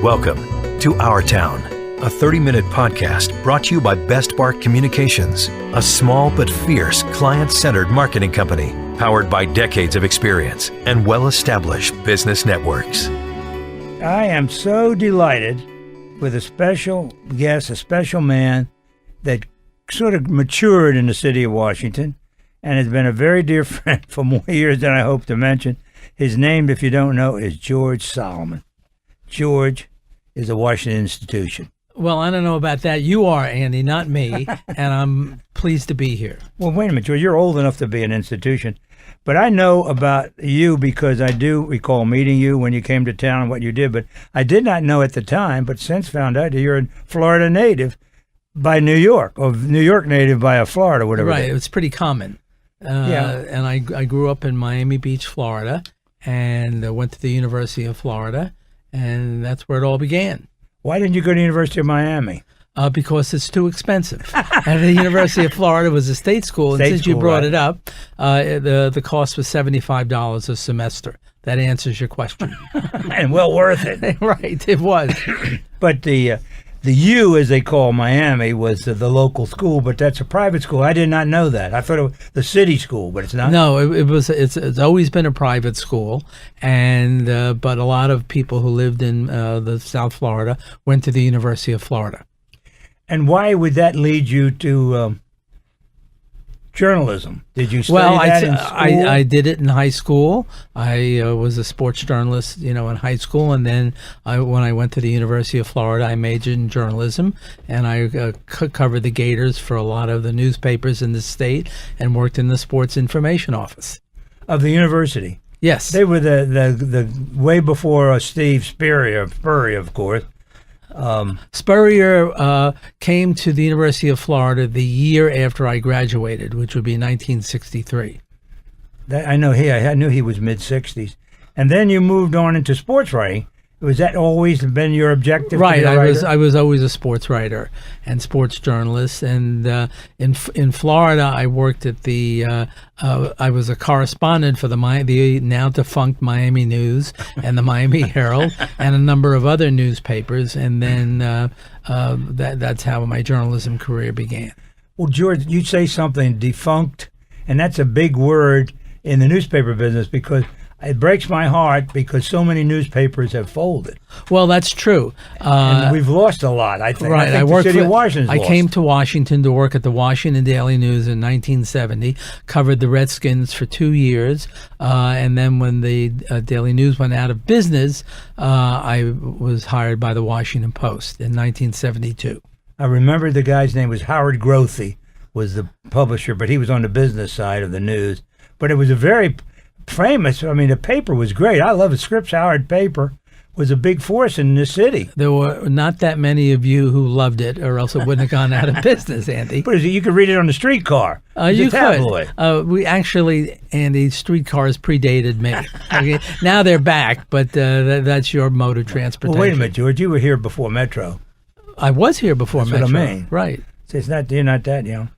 Welcome to Our Town, a 30-minute podcast brought to you by Best Bark Communications, a small but fierce client-centered marketing company powered by decades of experience and well-established business networks. I am so delighted with a special guest, a special man that sort of matured in the city of Washington and has been a very dear friend for more years than I hope to mention. His name, if you don't know, is George Solomon. George is a Washington institution. Well, I don't know about that. You are, Andy, not me, and I'm pleased to be here. Well, wait a minute, George. You're old enough to be an institution. But I know about you because I do recall meeting you when you came to town and what you did. But I did not know at the time, but since found out that you're a Florida native by New York, or New York native by a Florida, whatever. Right, it's pretty common. And I grew up in Miami Beach, Florida, and went to the University of Florida, and that's where it all began. Why didn't you go to the University of Miami? Because it's too expensive. And the University of Florida was a state school, and since you brought it up, the cost was $75 a semester. That answers your question. And well worth it. Right, it was. But the U, as they call Miami, was the local school, but that's a private school. I did not know that. I thought it was the city school, but it's not. No, it's always been a private school, and but a lot of people who lived in the South Florida went to the University of Florida. And why would that lead you to journalism? Did you study that in school? I did it in high school. I was a sports journalist, in high school, and then when I went to the University of Florida, I majored in journalism, and I covered the Gators for a lot of the newspapers in the state, and worked in the sports information office of the university. Yes, they were the way before Steve Spurrier, of course. Spurrier came to the University of Florida the year after I graduated, which would be 1963. I knew he was mid-60s. And then you moved on into sports writing. Was that always been your objective? Right, I was always a sports writer and sports journalist, and in Florida I worked at I was a correspondent for the now defunct Miami News and the Miami Herald and a number of other newspapers, and then that's how my journalism career began. Well, George, you say something defunct, and that's a big word in the newspaper business because it breaks my heart because so many newspapers have folded. Well, that's true. And we've lost a lot, I think. Right. I think the city of Washington's lost. I came to Washington to work at the Washington Daily News in 1970, covered the Redskins for 2 years, and then when the Daily News went out of business, I was hired by the Washington Post in 1972. I remember the guy's name was Howard Grothe, was the publisher, but he was on the business side of the news. But it was a very famous. I mean, the paper was great. I love it. Scripps Howard paper was a big force in the city. There were not that many of you who loved it, or else it wouldn't have gone out of business, Andy. But you could read it on the streetcar. You could. We actually, Andy, streetcars predated me. Okay, now they're back, but that's your mode of transportation. Well, wait a minute, George. You were here before Metro. I was here before Metro. That's what I mean. Right. So you're not that young.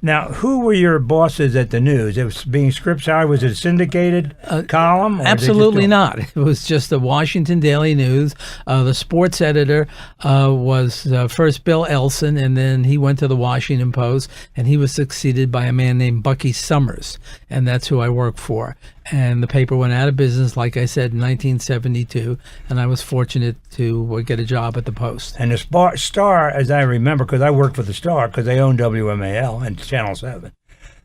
Now, who were your bosses at the news? It was being Scripps Howard. Was it a syndicated column? Absolutely not. It was just the Washington Daily News. The sports editor was first Bill Elson, and then he went to the Washington Post, and he was succeeded by a man named Bucky Summers, and that's who I worked for. And the paper went out of business, like I said, in 1972, and I was fortunate to get a job at the Post. And the Star, as I remember, because I worked for the Star, because they own WMAL and Channel 7,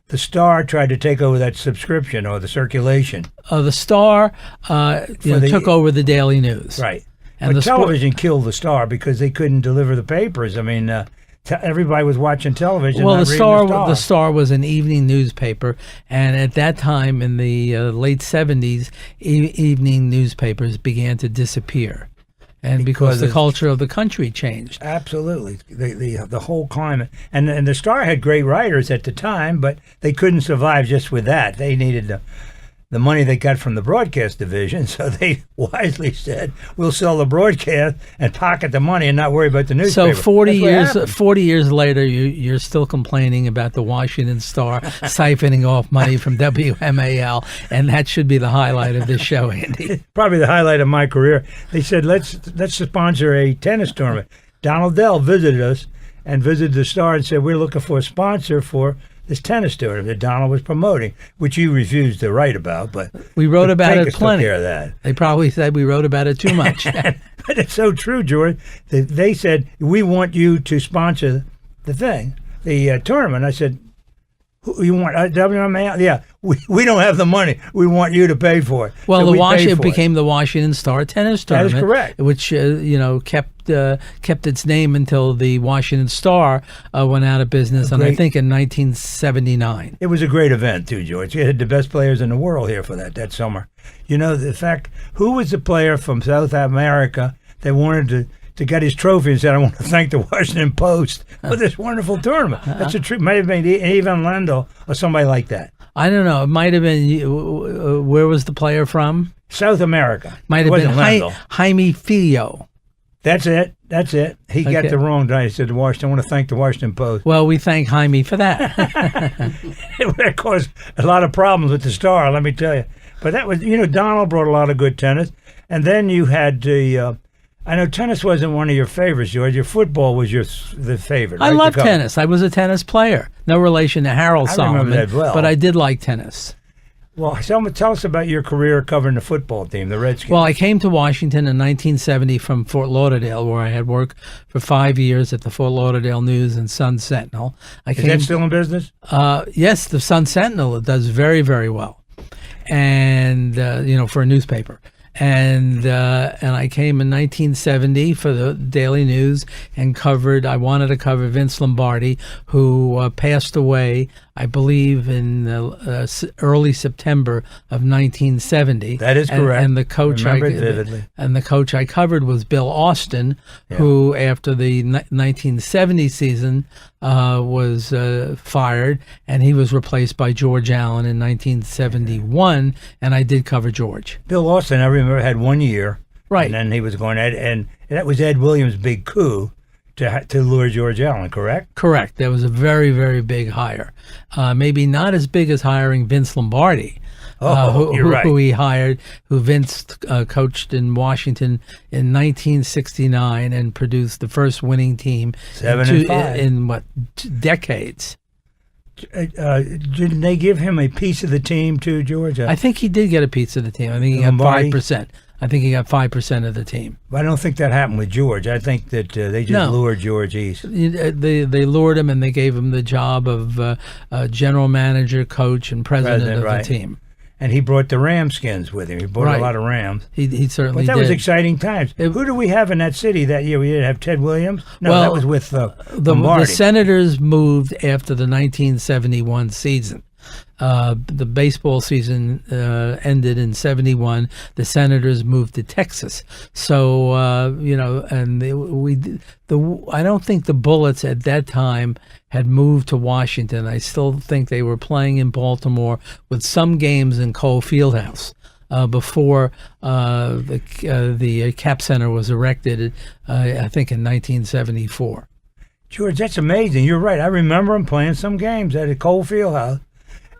the Star tried to take over that subscription or the circulation. The Star took over the Daily News. Right. And but television killed the Star because they couldn't deliver the papers. I mean, everybody was watching television. Well, the Star was an evening newspaper, and at that time in the late 70s, evening newspapers began to disappear, and because the culture of the country changed. Absolutely, the whole climate, and the Star had great writers at the time, but they couldn't survive just with that. They needed the money they got from the broadcast division, so they wisely said, we'll sell the broadcast and pocket the money and not worry about the newspaper. So 40 years later, you're still complaining about the Washington Star siphoning off money from WMAL, and that should be the highlight of this show, Andy. Probably the highlight of my career. They said, let's sponsor a tennis tournament. Donald Dell visited us and visited the Star and said, we're looking for a sponsor for this tennis tournament that Donald was promoting, which you refused to write about, but we wrote about it plenty. Took care of that. They probably said we wrote about it too much. But it's so true, George. They said, we want you to sponsor the thing, the tournament. I said, who you want? WMA? Yeah, we don't have the money. We want you to pay for it. Well, so it became the Washington Star Tennis Tournament. That is correct. Which kept its name until the Washington Star went out of business, I think in 1979. It was a great event too, George. You had the best players in the world here for that summer. You know, the fact, who was the player from South America that wanted to get his trophy and said, I want to thank the Washington Post for this wonderful tournament. That's a true. Might have been Ivan Lendl or somebody like that. I don't know. It might have been. Where was the player from? South America. Might have been Jaime Filho. That's it. He got the wrong guy. He said, I want to thank the Washington Post. Well, we thank Jaime for that. It caused a lot of problems with the Star, let me tell you. But that was, Donald brought a lot of good tennis. And then you had the... I know tennis wasn't one of your favorites, George. Your football was the favorite. I love tennis. I was a tennis player. No relation to Harold Solomon, remember that well. But I did like tennis. Well, tell us about your career covering the football team, the Redskins. Well, I came to Washington in 1970 from Fort Lauderdale, where I had worked for 5 years at the Fort Lauderdale News and Sun Sentinel. Is that still in business? Yes, the Sun Sentinel does very, very well, and for a newspaper. And I came in 1970 for the Daily News and I wanted to cover Vince Lombardi, who passed away, I believe, in early September of 1970. That is correct. And the coach I covered was Bill Austin, who after the 1970 season was fired, and he was replaced by George Allen in 1971, and I did cover George. Bill Austin, I remember, had 1 year. Right. And then he was going at, and that was Ed Williams' big coup to lure George Allen, correct? Correct. That was a very, very big hire. Maybe not as big as hiring Vince Lombardi. Who he hired, who Vince coached in Washington in 1969 and produced the first winning team 7-5 in decades. Didn't they give him a piece of the team too, George? I think he did get a piece of the team. I think he got 5%. I think he got 5% of the team. I don't think that happened with George. I think that they just lured George East. They lured him and they gave him the job of general manager, coach, and president of the team. And he brought the Ramskins with him. He brought a lot of Rams. He certainly did. But that was exciting times. Who do we have in that city that year? We didn't have Ted Williams? No, that was with Lombardi. The Senators moved after the 1971 season. The baseball season ended in 71. The Senators moved to Texas. So, and I don't think the Bullets at that time had moved to Washington. I still think they were playing in Baltimore with some games in Cole Fieldhouse before the Cap Center was erected, I think in 1974. George, that's amazing. You're right. I remember him playing some games at a Cole Fieldhouse.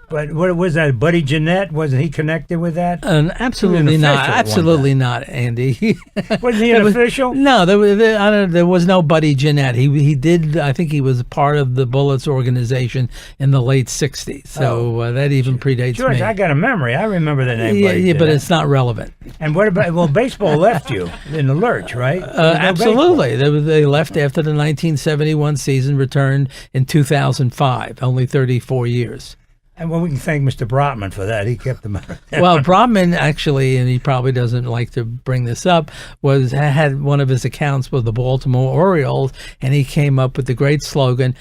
But what was that? Buddy Jeanette? Wasn't he connected with that? Absolutely not. Absolutely not, Andy. Wasn't he an official? No, there was no Buddy Jeanette. He did. I think he was part of the Bullets organization in the late '60s. So that even predates George, me. I got a memory. I remember the name. Yeah, but it's not relevant. And what about? Well, baseball left you in the lurch, right? Absolutely. They left after the 1971 season. Returned in 2005. Only 34 years. And we can thank Mr. Brotman for that. He kept them. Well, Brotman actually, and he probably doesn't like to bring this up, had one of his accounts with the Baltimore Orioles, and he came up with the great slogan,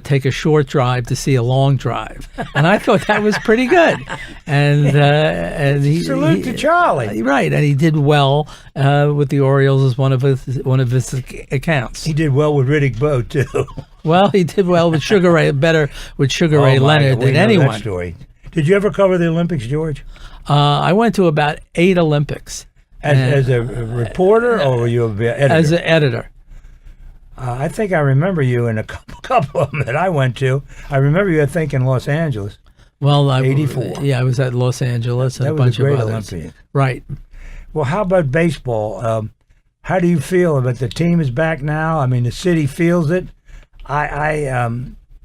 "Take a short drive to see a long drive," and I thought that was pretty good. And he salute to Charlie, right? And he did well with the Orioles as one of his accounts. He did well with Riddick Bowe too. Well, he did well with Sugar Ray, better with Sugar Ray Leonard than anyone. Story. Did you ever cover the Olympics, George? I went to about 8 Olympics. As a reporter, or were you an editor? As an editor. I think I remember you in a couple of them that I went to. I remember you, I think, in Los Angeles. Well, 84. Yeah, I was at Los Angeles and That a was bunch a great of others. Olympian. Right. Well, how about baseball? How do you feel about the team is back now? I mean, the city feels it. I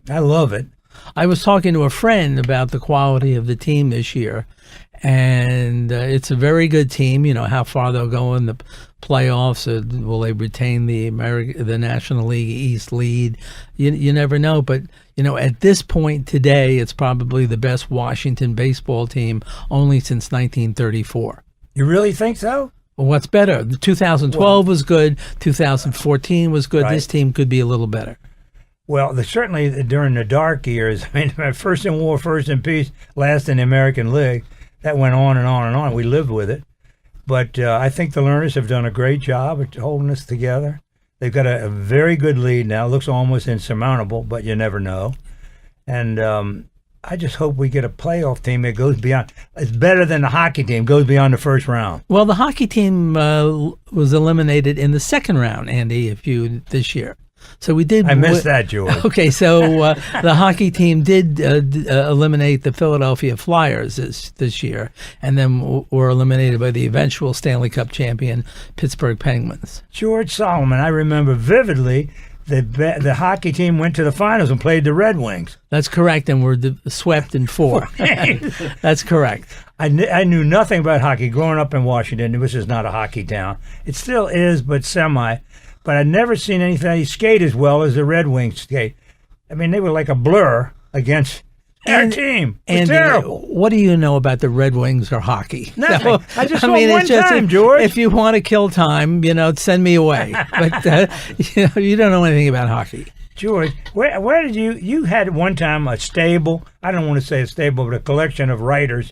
love it. I was talking to a friend about the quality of the team this year, and it's a very good team. You know, how far they'll go in the playoffs. Will they retain the National League East lead? You never know. But, you know, at this point today, it's probably the best Washington baseball team only since 1934. You really think so? Well, what's better? The 2012 was good. 2014 was good. Right. This team could be a little better. Well, certainly during the dark years, I mean, first in war, first in peace, last in the American League, that went on and on and on. We lived with it. But I think the Learners have done a great job at holding us together. They've got a very good lead now. It looks almost insurmountable, but you never know. And I just hope we get a playoff team that goes beyond. It's better than the hockey team, goes beyond the first round. Well, the hockey team was eliminated in the second round, Andy, this year. So we did. I missed that, George. Okay, so the hockey team did eliminate the Philadelphia Flyers this year, and then were eliminated by the eventual Stanley Cup champion Pittsburgh Penguins. George Solomon, I remember vividly the hockey team went to the finals and played the Red Wings. That's correct, and were swept in 4. That's correct. I knew nothing about hockey growing up in Washington. This is not a hockey town. It still is, but semi. But I'd never seen anything skate as well as the Red Wings skate. I mean, they were like a blur against our team. It was terrible. What do you know about the Red Wings or hockey? Nothing. So, I just saw one time, George. If you want to kill time, send me away. But you don't know anything about hockey. George, where did you had one time a stable, I don't want to say a stable, but a collection of writers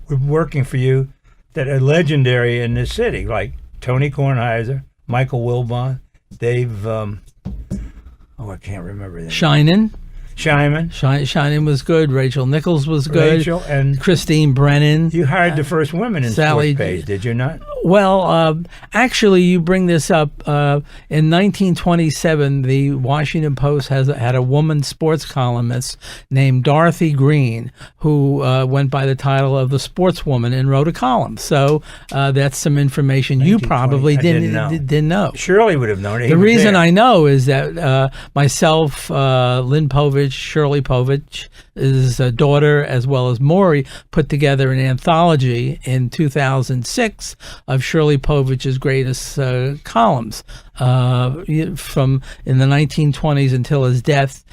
were working for you that are legendary in this city, like Tony Kornheiser, Michael Wilbon, Dave, I can't remember that. Shyman was good. Rachel Nichols was good. Rachel and Christine Brennan. You hired the first women in Sally, sports page, did you not? Well, actually, you bring this up. In 1927, the Washington Post had a woman sports columnist named Dorothy Green, who went by the title of the Sportswoman and wrote a column. So that's some information you probably didn't know. Shirley would have known it. The reason I know is that myself, Lynn Povich, Shirley Povich, his daughter, as well as Maury, put together an anthology in 2006 of Shirley Povich's greatest columns from in the 1920s until his death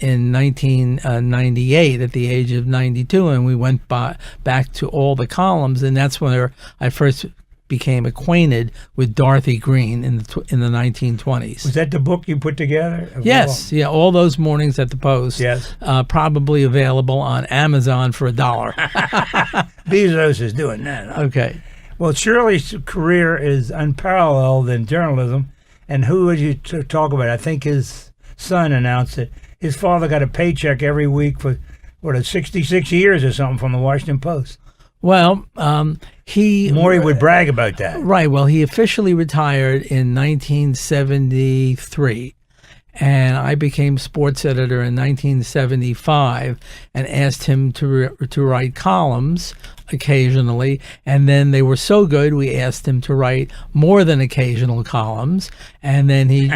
in 1998 at the age of 92, and we went back to all the columns, and that's where I first became acquainted with Dorothy Green in the 1920s. Was that the book you put together? Yes, yeah, all those mornings at the Post. Yes, probably available on Amazon for $1. Bezos is doing that. Huh? Okay. Well, Shirley's career is unparalleled in journalism, and who would you talk about? I think his son announced it. His father got a paycheck every week for 66 years or something from the Washington Post. Well, Maury would brag about that. Right. Well, he officially retired in 1973, and I became sports editor in 1975 and asked him to write columns occasionally, and then they were so good we asked him to write more than occasional columns, and then he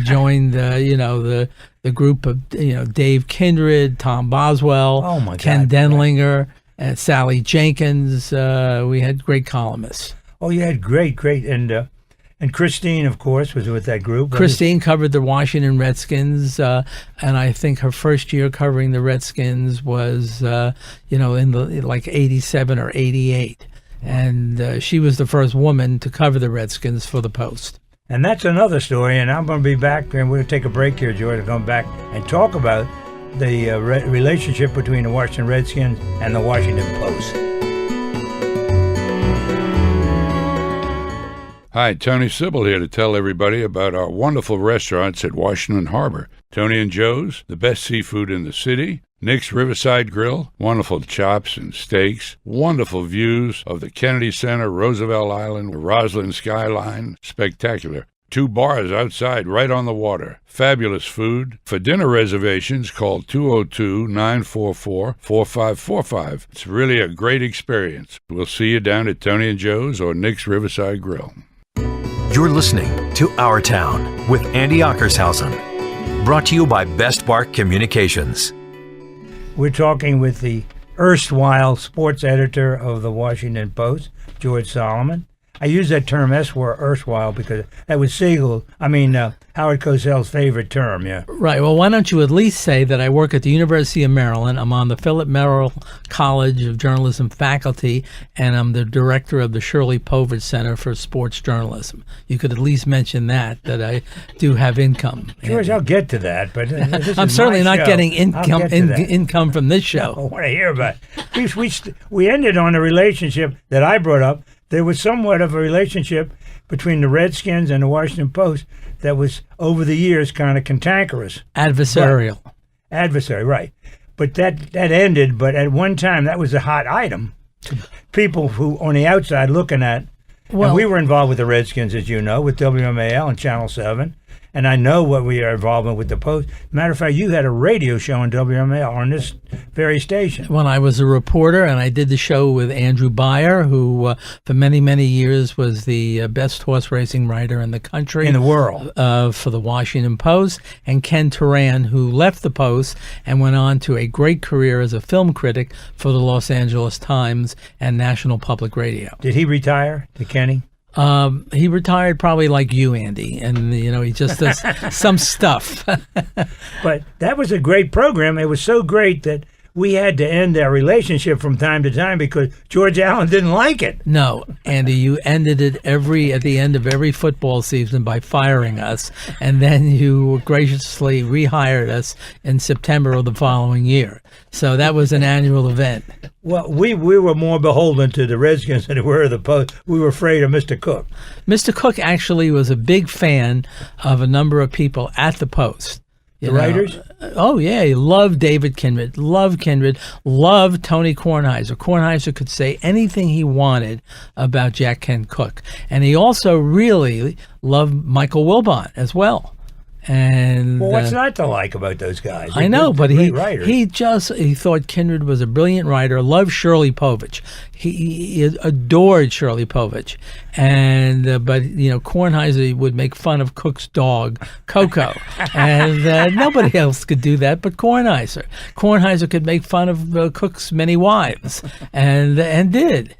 joined the group of Dave Kindred, Tom Boswell, Ken Denlinger. And Sally Jenkins. We had great columnists. Oh, you had great, and Christine, of course, was with that group. Christine covered the Washington Redskins, and I think her first year covering the Redskins was, in the 87 or 88, and she was the first woman to cover the Redskins for the Post. And that's another story. And I'm going to be back, and we're going to take a break here, George, to come back and talk about the relationship between the Washington Redskins and the Washington Post. Hi, Tony Sybil here to tell everybody about our wonderful restaurants at Washington Harbor. Tony and Joe's, the best seafood in the city. Nick's Riverside Grill, wonderful chops and steaks, wonderful views of the Kennedy Center, Roosevelt Island, Roslyn skyline, spectacular. 2 bars outside right on the water. Fabulous food. For dinner reservations, call 202-944-4545. It's really a great experience. We'll see you down at Tony and Joe's or Nick's Riverside Grill. You're listening to Our Town with Andy Ockershausen. Brought to you by Best Bark Communications. We're talking with the erstwhile sports editor of the Washington Post, George Solomon. I use that term erstwhile because that was Howard Cosell's favorite term, yeah. Right. Well, why don't you at least say that I work at the University of Maryland. I'm on the Philip Merrill College of Journalism faculty, and I'm the director of the Shirley Povich Center for Sports Journalism. You could at least mention that I do have income. George, I'll get to that, but I'm certainly not getting income from this show. I want to hear about it. We ended on a relationship that I brought up. There was somewhat of a relationship between the Redskins and the Washington Post that was, over the years, kind of cantankerous. Adversarial. Adversary, right. But that ended, but at one time, that was a hot item. People who, on the outside, looking at, and we were involved with the Redskins, as you know, with WMAL and Channel 7, and I know what we are involved with the Post. Matter of fact, you had a radio show on WMAL on this very station. When I was a reporter, and I did the show with Andrew Beyer, who for many, many years was the best horse racing writer in the country. In the world. For the Washington Post, and Ken Turan, who left the Post and went on to a great career as a film critic for the Los Angeles Times and National Public Radio. Did he retire, to Kenny? He retired probably like you, Andy, and he just does some stuff. But that was a great program. It was so great that we had to end our relationship from time to time because George Allen didn't like it. No, Andy, you ended it at the end of every football season by firing us, and then you graciously rehired us in September of the following year. So that was an annual event. Well, we were more beholden to the Redskins than we were the Post. We were afraid of Mr. Cook. Mr. Cook actually was a big fan of a number of people at the Post. The writers? Oh, yeah. He loved David Kindred, loved Tony Kornheiser. Kornheiser could say anything he wanted about Jack Kent Cooke. And he also really loved Michael Wilbon as well. And what's not to like about those guys? I know, but he thought Kindred was a brilliant writer, loved Shirley Povich. He adored Shirley Povich. And but Kornheiser would make fun of Cook's dog, Coco. And nobody else could do that but Kornheiser. Kornheiser could make fun of Cook's many wives and did.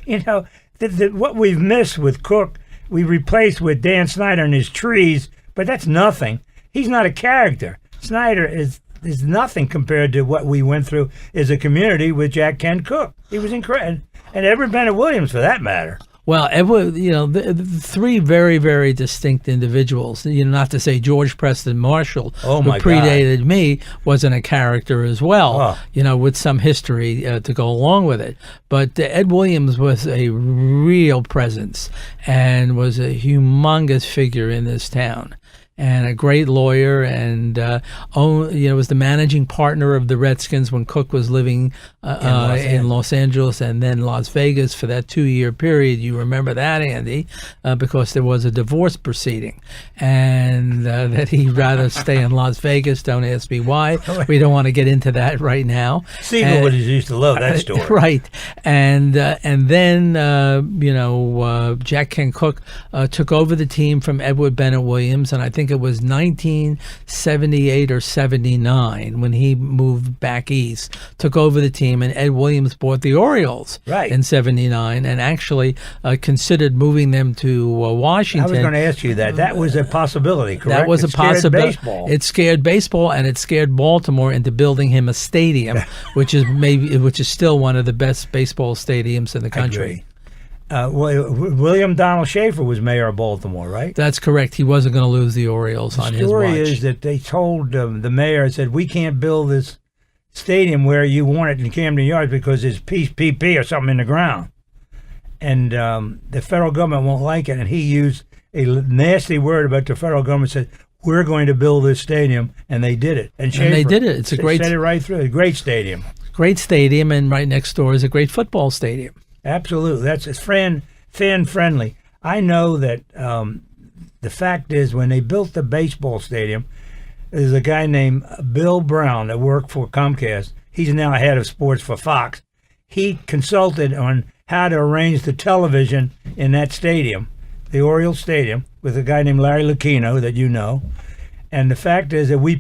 What we've missed with Cook, we replaced with Dan Snyder and his trees. But that's nothing. He's not a character. Snyder is nothing compared to what we went through as a community with Jack Kent Cooke. He was incredible. And Edward Bennett Williams, for that matter. Well, the three very, very distinct individuals, not to say George Preston Marshall, who predated me, wasn't a character as well, with some history to go along with it. But Ed Williams was a real presence and was a humongous figure in this town. And a great lawyer, and was the managing partner of the Redskins when Cook was living in Los Angeles and then Las Vegas for that 2-year period. You remember that, Andy, because there was a divorce proceeding, and that he'd rather stay in Las Vegas. Don't ask me why. We don't want to get into that right now. Siegel would used to love that story, right? And then Jack Kent Cooke took over the team from Edward Bennett Williams, and I think it was 1978 or 79 when he moved back east, took over the team, and Ed Williams bought the Orioles in 79 and actually considered moving them to Washington. I was going to ask you that. That was a possibility, correct? That was a possibility. It scared baseball, and it scared Baltimore into building him a stadium, which is still one of the best baseball stadiums in the country. William Donald Schaefer was mayor of Baltimore, right? That's correct. He wasn't going to lose the Orioles on his watch. The story is that they told the mayor, said, we can't build this stadium where you want it in Camden Yards because there's PP or something in the ground. And the federal government won't like it. And he used a nasty word about the federal government, said, we're going to build this stadium, and they did it. And they did it. It's a great, said it right through. A great stadium. Great stadium, and right next door is a great football stadium. Absolutely, it's fan friendly. I know that the fact is, when they built the baseball stadium, there's a guy named Bill Brown that worked for Comcast. He's now head of sports for Fox. He consulted on how to arrange the television in that stadium, the Orioles Stadium, with a guy named Larry Lucchino that you know. And the fact is that we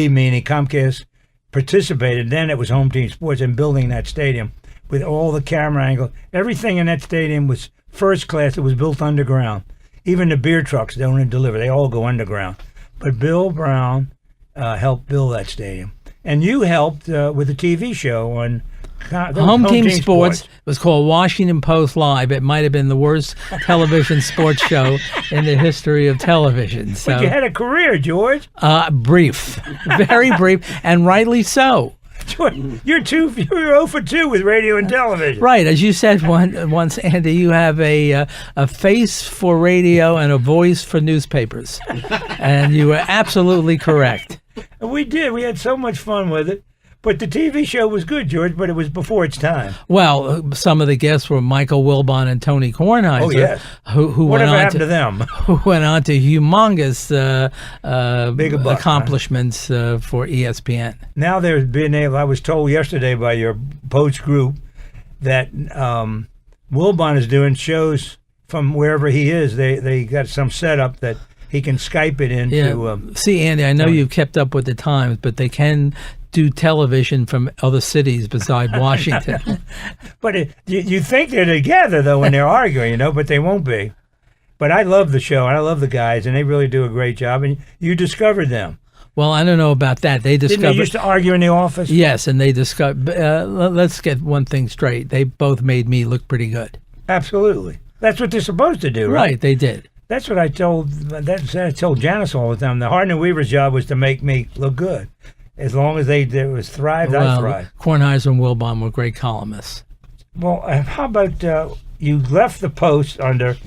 meaning Comcast, participated, then it was Home Team Sports, in building that stadium with all the camera angles. Everything in that stadium was first class. It was built underground. Even the beer trucks don't deliver. They all go underground. But Bill Brown helped build that stadium. And you helped with a TV show on Home Team Sports. It was called Washington Post Live. It might have been the worst television sports show in the history of television. So, but you had a career, George. Brief. Very brief, and rightly so. George, you're 0 for 2 with radio and television. Right. As you said once, Andy, you have a face for radio and a voice for newspapers. And you were absolutely correct. We did. We had so much fun with it. But the TV show was good, George, but it was before its time. Well, some of the guests were Michael Wilbon and Tony Kornheiser. Oh, yes. Who Whatever happened to them? Who went on to humongous accomplishments for ESPN. Now there's been, I was told yesterday by your Post group that Wilbon is doing shows from wherever he is. They got some setup that he can Skype it into. Yeah. See, Andy, I know you've kept up with the times, but they can do television from other cities beside Washington. But you think they're together, though, when they're arguing, but they won't be. But I love the show, and I love the guys, and they really do a great job, and you discovered them. Well, I don't know about that. Didn't they used to argue in the office? Yes, and they discovered. Let's get one thing straight. They both made me look pretty good. Absolutely. That's what they're supposed to do, right? Right, they did. That's what I told Janice all the time. The Hardin and Weaver's job was to make me look good. As long as they thrived, I thrived. Kornheiser and Wilbon were great columnists. Well, how about you left the Post under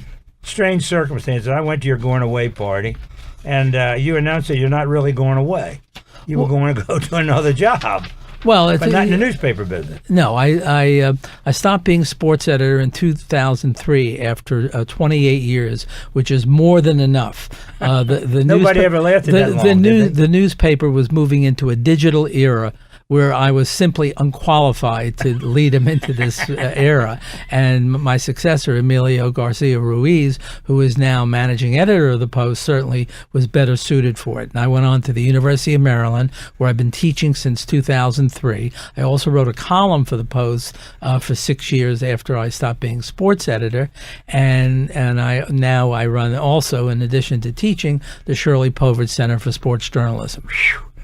strange circumstances? I went to your going away party, and you announced that you're not really going away. You were going to go to another job. Well, but not in the newspaper business. No, I stopped being sports editor in 2003 after 28 years, which is more than enough. Nobody ever lasted that long. The newspaper was moving into a digital era where I was simply unqualified to lead him into this era. And my successor, Emilio Garcia Ruiz, who is now managing editor of the Post, certainly was better suited for it. And I went on to the University of Maryland, where I've been teaching since 2003. I also wrote a column for the Post for 6 years after I stopped being sports editor. And I run also, in addition to teaching, the Shirley Povich Center for Sports Journalism.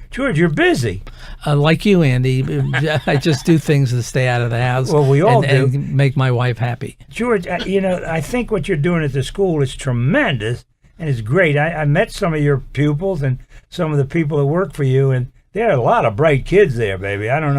George, you're busy. Like you, Andy, I just do things to stay out of the house. Well, we all do. And make my wife happy. George, I think what you're doing at the school is tremendous, and it's great. I met some of your pupils and some of the people that work for you, and there are a lot of bright kids there, baby. I don't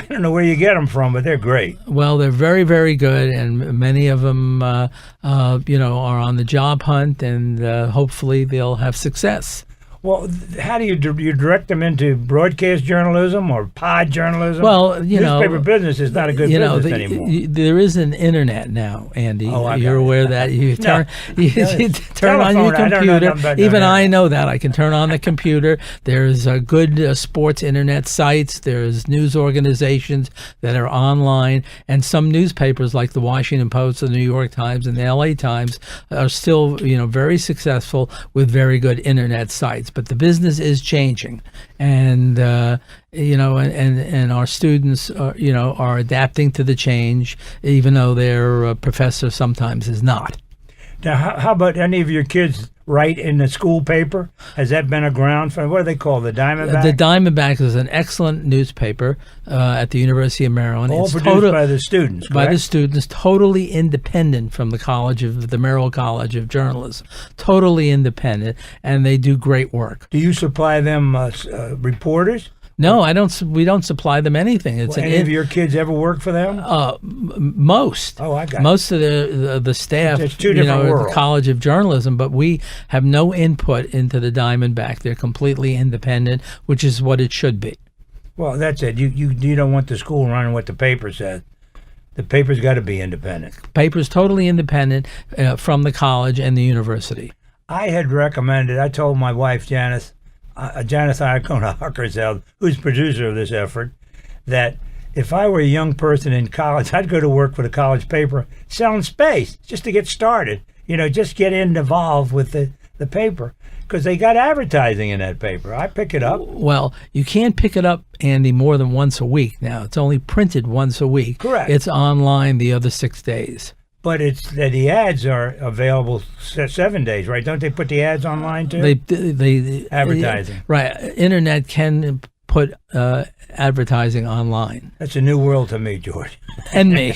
know where you get them from, but they're great. Well, they're very, very good, and many of them, are on the job hunt, and hopefully they'll have success. Well, how do you direct them into broadcast journalism or pod journalism? Well, newspaper business is not a good business anymore. There is an internet now, Andy. You're aware that you turn Telephone, on your computer. Even I know that. I can turn on the computer. There's good sports internet sites. There's news organizations that are online, and some newspapers like the Washington Post, the New York Times, and the LA Times are still, very successful with very good internet sites. But the business is changing, and and our students are adapting to the change, even though their professor sometimes is not. Now, how about any of your kids write in the school paper? Has that been a ground for, what do they call the Diamondback? The Diamondback is an excellent newspaper at the University of Maryland. All produced by the students, correct? By the students, totally independent from the Merrill College of Journalism. Totally independent, and they do great work. Do you supply them reporters? No, I don't. We don't supply them anything. It's Any of your kids ever work for them? Most. Oh, I got most of the staff. It's two different at worlds. the College of Journalism, but we have no input into the Diamondback. They're completely independent, which is what it should be. Well, that's it. You don't want the school running what the paper says. The paper's got to be independent. Paper's totally independent from the college and the university. I had recommended. I told my wife Janice Icona-Hockerseld, who's producer of this effort, that if I were a young person in college, I'd go to work for the college paper selling space just to get started. Just get involved with the paper because they got advertising in that paper. I pick it up. Well, you can't pick it up, Andy, more than once a week now. It's only printed once a week. Correct. It's online the other 6 days. But it's that the ads are available 7 days, right? Don't they put the ads online too? They advertising. Right. Internet can put advertising online. That's a new world to me, George. And me.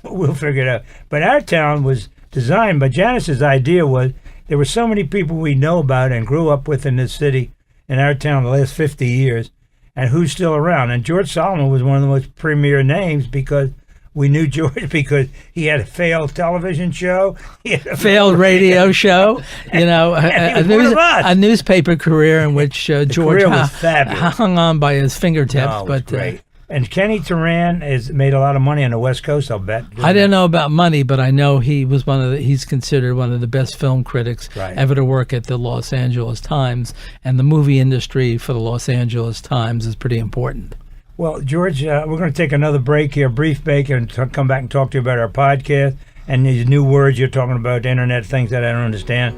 We'll figure it out. But our town was designed, but Janice's idea was there were so many people we know about and grew up with in this city, in our town, the last 50 years, and who's still around. And George Solomon was one of the most premier names because we knew George because he had a failed television show. He had a failed radio show. A newspaper career in which George hung on by his fingertips. No, but great. And Kenny Turan has made a lot of money on the West Coast, I'll bet. I don't know about money, but I know he's considered one of the best film critics ever to work at the Los Angeles Times, and the movie industry for the Los Angeles Times is pretty important. Well, George, we're going to take another break here, brief break, and come back and talk to you about our podcast and these new words you're talking about, the internet, things that I don't understand.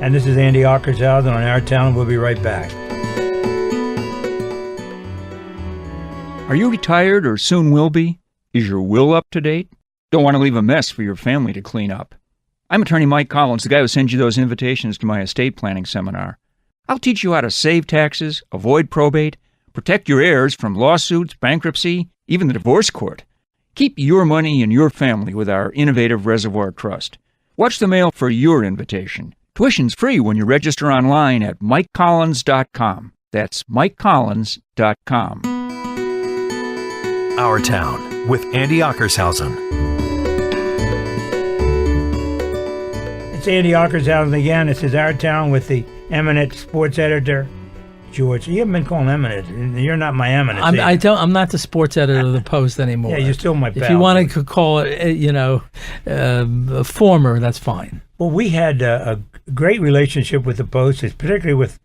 And this is Andy Ockershausen on Our Town. We'll be right back. Are you retired or soon will be? Is your will up to date? Don't want to leave a mess for your family to clean up. I'm attorney Mike Collins, the guy who sends you those invitations to my estate planning seminar. I'll teach you how to save taxes, avoid probate, protect your heirs from lawsuits, bankruptcy, even the divorce court. Keep your money in your family with our innovative Reservoir Trust. Watch the mail for your invitation. Tuition's free when you register online at MikeCollins.com. That's MikeCollins.com. Our Town with Andy Ockershausen. It's Andy Ockershausen again. This is Our Town with the eminent sports editor, George. You haven't been calling eminent. You're not my eminent. I'm not the sports editor of the Post anymore. Yeah, you're still my pal. If you want to call it, former, that's fine. Well, we had a great relationship with the Post, particularly with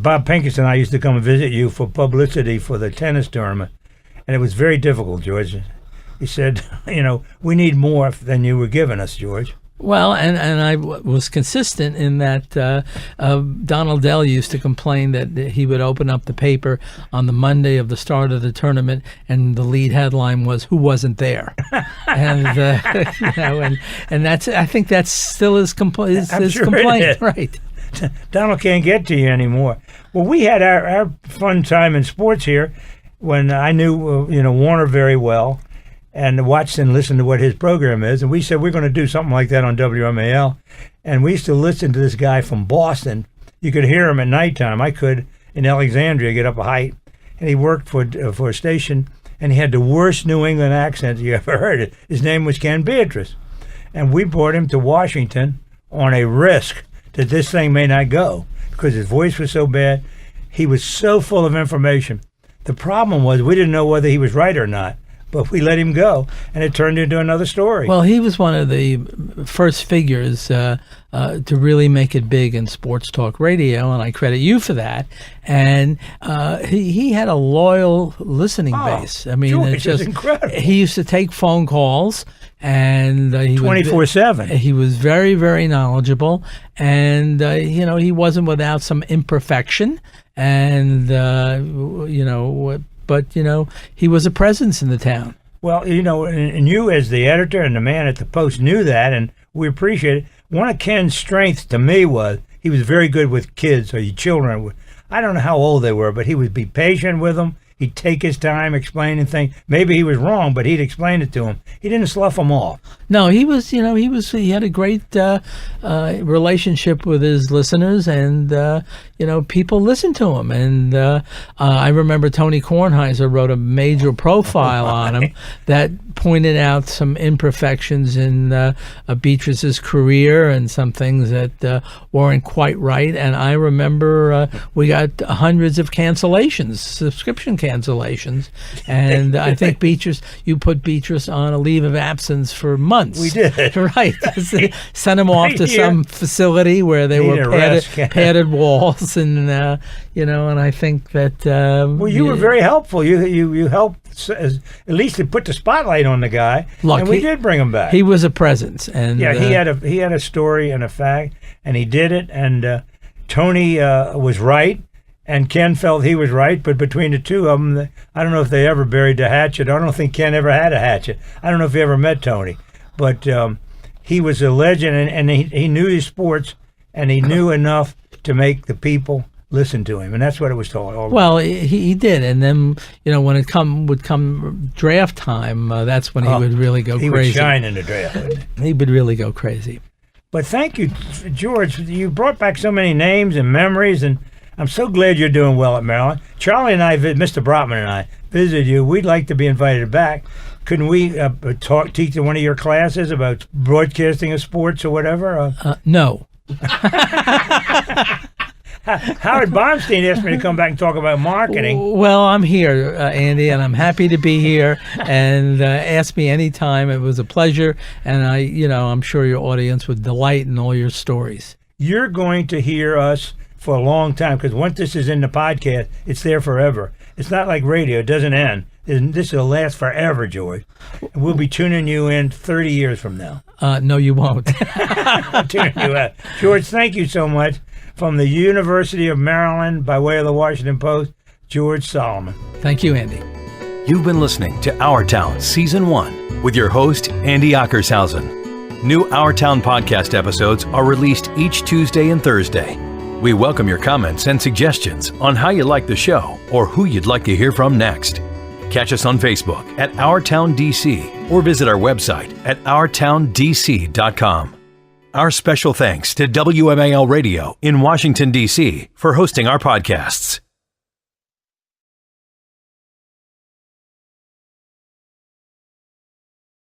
Bob Pinkerton. I used to come and visit you for publicity for the tennis tournament. And it was very difficult, George. He said, we need more than you were giving us, George. Well, and I was consistent in that Donald Dell used to complain that he would open up the paper on the Monday of the start of the tournament, and the lead headline was "Who wasn't there?" and and that's, I think that's still his complaint. Right? Donald can't get to you anymore. Well, we had our fun time in sports here when I knew Warner very well, and watched and listened to what his program is. And we said we're going to do something like that on WMAL. And we used to listen to this guy from Boston. You could hear him at nighttime. I could in Alexandria get up a height. And he worked for a station, and he had the worst New England accent you ever heard. His name was Ken Beatrice. And we brought him to Washington on a risk that this thing may not go because his voice was so bad. He was so full of information. The problem was we didn't know whether he was right or not, but we let him go, and it turned into another story. Well, he was one of the first figures to really make it big in sports talk radio, and I credit you for that. And he had a loyal listening base. I mean, George, it's incredible. He used to take phone calls, and he 24/7. He was very, very knowledgeable, and he wasn't without some imperfection. And but he was a presence in the town. Well, and you as the editor and the man at the Post knew that, and we appreciate it. One of Ken's strengths to me was he was very good with kids or children. I don't know how old they were, but he would be patient with them. He'd take his time explaining things. Maybe he was wrong, but he'd explain it to him. He didn't slough them off. No, he had a great relationship with his listeners, and people listened to him. And I remember Tony Kornheiser wrote a major profile on him that pointed out some imperfections in Beatrice's career and some things that weren't quite right. And I remember we got hundreds of cancellations, subscription cancellations, and I think you put Beatrice on a leave of absence for months. We did. Right. Sent him off to some facility where they were padded walls, and and I think that you were very helpful. You helped at least to put the spotlight on the guy. Look, and we did bring him back. He was a presence, and he had a story and a fact, and he did it. And Tony was right, and Ken felt he was right. But between the two of them, I don't know if they ever buried the hatchet. I don't think Ken ever had a hatchet. I don't know if he ever met Tony, but he was a legend, and he knew his sports, and he knew enough to make the people listen to him, and that's what it was told. Well, he did, and then when it would come draft time, that's when he would really go crazy. He would shine in the draft, wouldn't he? He would really go crazy. But thank you, George. You brought back so many names and memories, and I'm so glad you're doing well at Maryland. Charlie and I, Mr. Brotman and I, visited you. We'd like to be invited back. Couldn't we teach one of your classes about broadcasting of sports or whatever? No. Howard Baumstein asked me to come back and talk about marketing. Well, I'm here, Andy, and I'm happy to be here. And ask me anytime. It was a pleasure, and I'm sure your audience would delight in all your stories. You're going to hear us for a long time, because once this is in the podcast, it's there forever. It's not like radio; it doesn't end. This will last forever, George. And we'll be tuning you in 30 years from now. No, you won't. Tuning you out. George, thank you so much. From the University of Maryland, by way of the Washington Post, George Solomon. Thank you, Andy. You've been listening to Our Town Season 1 with your host, Andy Ockershausen. New Our Town podcast episodes are released each Tuesday and Thursday. We welcome your comments and suggestions on how you like the show or who you'd like to hear from next. Catch us on Facebook at Our Town DC or visit our website at OurTownDC.com. Our special thanks to WMAL Radio in Washington, D.C. for hosting our podcasts.